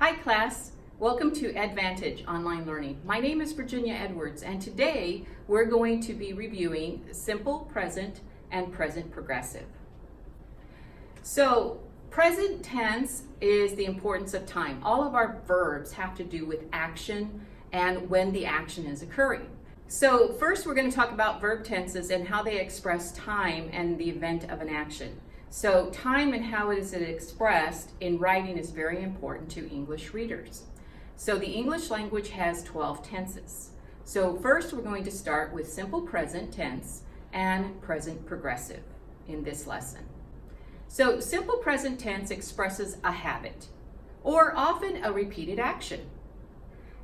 Hi class, welcome to Advantage Online Learning. My name is Virginia Edwards and today we're going to be reviewing simple present and present progressive. So present tense is the importance of time. All of our verbs have to do with action and when the action is occurring. So first we're going to talk about verb tenses and how they express time and the event of an action. So time and how it is expressed in writing is very important to English readers. So the English language has 12 tenses. So first we're going to start with simple present tense and present progressive in this lesson. So simple present tense expresses a habit or often a repeated action.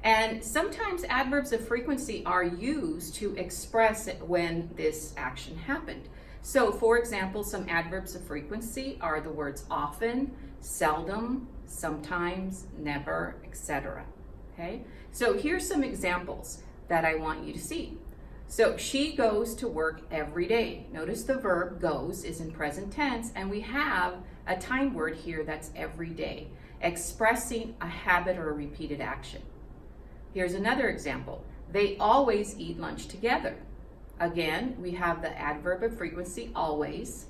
And sometimes adverbs of frequency are used to express when this action happened. So for example, some adverbs of frequency are the words often, seldom, sometimes, never, etc. Okay? So here's some examples that I want you to see. So she goes to work every day. Notice the verb goes is in present tense and we have a time word here that's every day, expressing a habit or a repeated action. Here's another example. They always eat lunch together. Again, we have the adverb of frequency, always,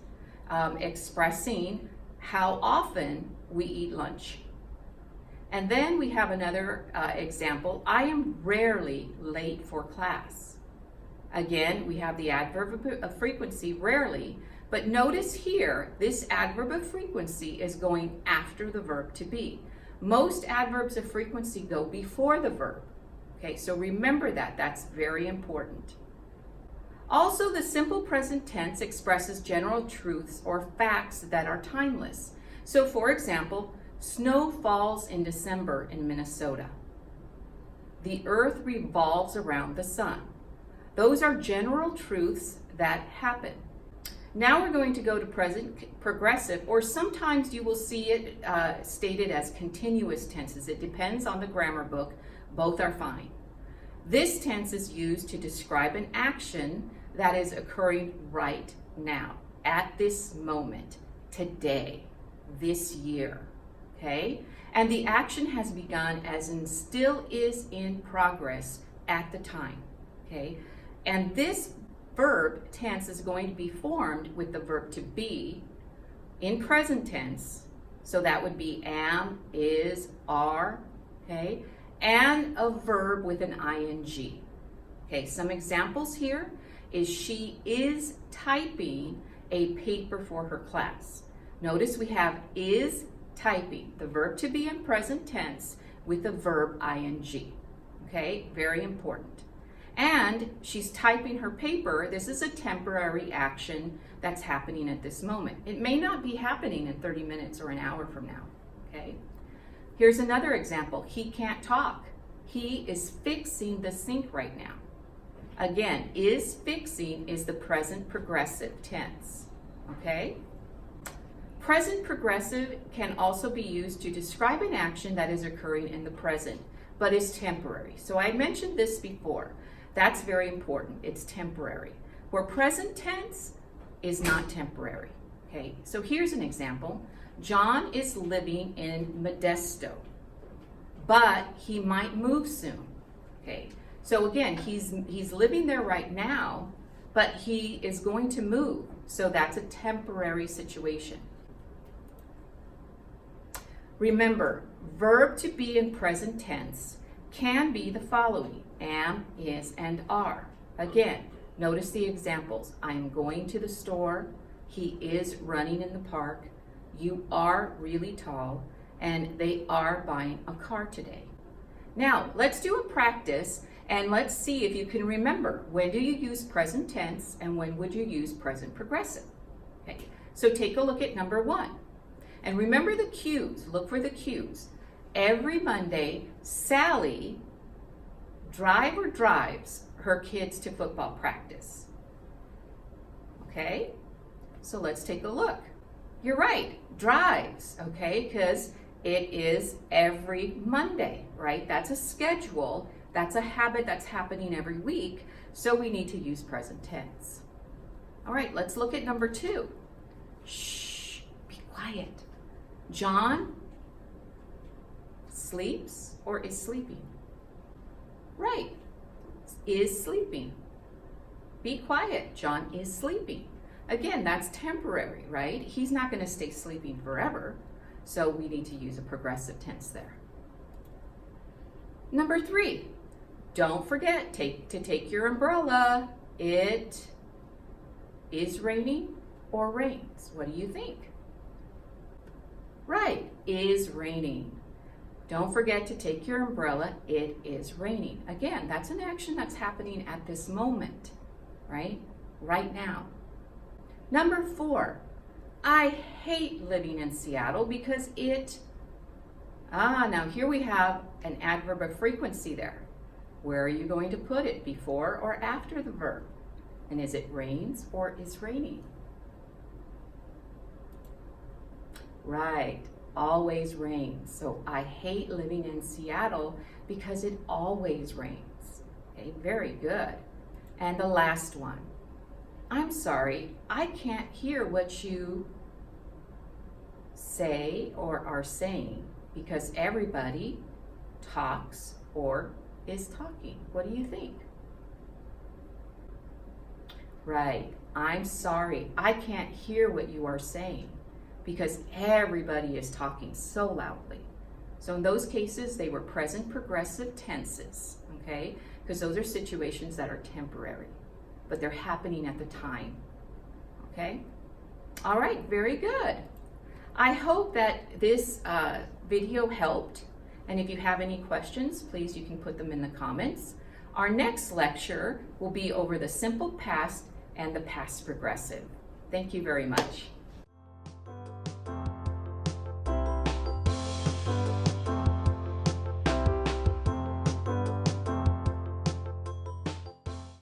expressing how often we eat lunch. And then we have another example, I am rarely late for class. Again, we have the adverb of frequency, rarely, but notice here, this adverb of frequency is going after the verb to be. Most adverbs of frequency go before the verb. Okay, so remember that, that's very important. Also, the simple present tense expresses general truths or facts that are timeless. So for example, snow falls in December in Minnesota. The earth revolves around the sun. Those are general truths that happen. Now we're going to go to present progressive, or sometimes you will see it stated as continuous tenses. It depends on the grammar book. Both are fine. This tense is used to describe an action that is occurring right now, at this moment, today, this year, okay? And the action has begun as in still is in progress at the time, okay? And this verb tense is going to be formed with the verb to be in present tense, so that would be am, is, are, okay? And a verb with an ing. Okay, some examples here is she is typing a paper for her class. Notice we have is typing, the verb to be in present tense with the verb ing. Okay, very important. And she's typing her paper. This is a temporary action that's happening at this moment. It may not be happening in 30 minutes or an hour from now, okay? Here's another example. He can't talk. He is fixing the sink right now. Again, is fixing is the present progressive tense, okay? Present progressive can also be used to describe an action that is occurring in the present, but is temporary. So I mentioned this before. That's very important. It's temporary. Where present tense is not temporary, okay? So here's an example. John is living in Modesto, but he might move soon, okay? So again, he's living there right now, but he is going to move. So that's a temporary situation. Remember, verb to be in present tense can be the following, am, is, and are. Again, notice the examples. I'm going to the store. He is running in the park. You are really tall, and they are buying a car today. Now, let's do a practice, and let's see if you can remember, when do you use present tense, and when would you use present progressive? Okay, so take a look at number 1. And remember the cues, look for the cues. Every Monday, Sally drives her kids to football practice. Okay, so let's take a look. You're right, drives, okay, because it is every Monday, right? That's a schedule, that's a habit that's happening every week, so we need to use present tense. All right, let's look at number 2. Shh, be quiet. John sleeps or is sleeping? Right, is sleeping. Be quiet, John is sleeping. Again, that's temporary, right? He's not going to stay sleeping forever, so we need to use a progressive tense there. Number 3, don't forget to take your umbrella. It is raining or rains. What do you think? Right, is raining. Don't forget to take your umbrella. It is raining. Again, that's an action that's happening at this moment, right? Right now. Number 4, I hate living in Seattle because it, now here we have an adverb of frequency there. Where are you going to put it, before or after the verb? And is it rains or is raining? Right, always rains. So I hate living in Seattle because it always rains. Okay, very good. And the last one, I'm sorry, I can't hear what you say or are saying because everybody talks or is talking. What do you think? Right, I'm sorry, I can't hear what you are saying because everybody is talking so loudly. So in those cases, they were present progressive tenses, okay? Because those are situations that are temporary, but they're happening at the time, okay? All right, very good. I hope that this video helped, and if you have any questions, please, you can put them in the comments. Our next lecture will be over the simple past and the past progressive. Thank you very much.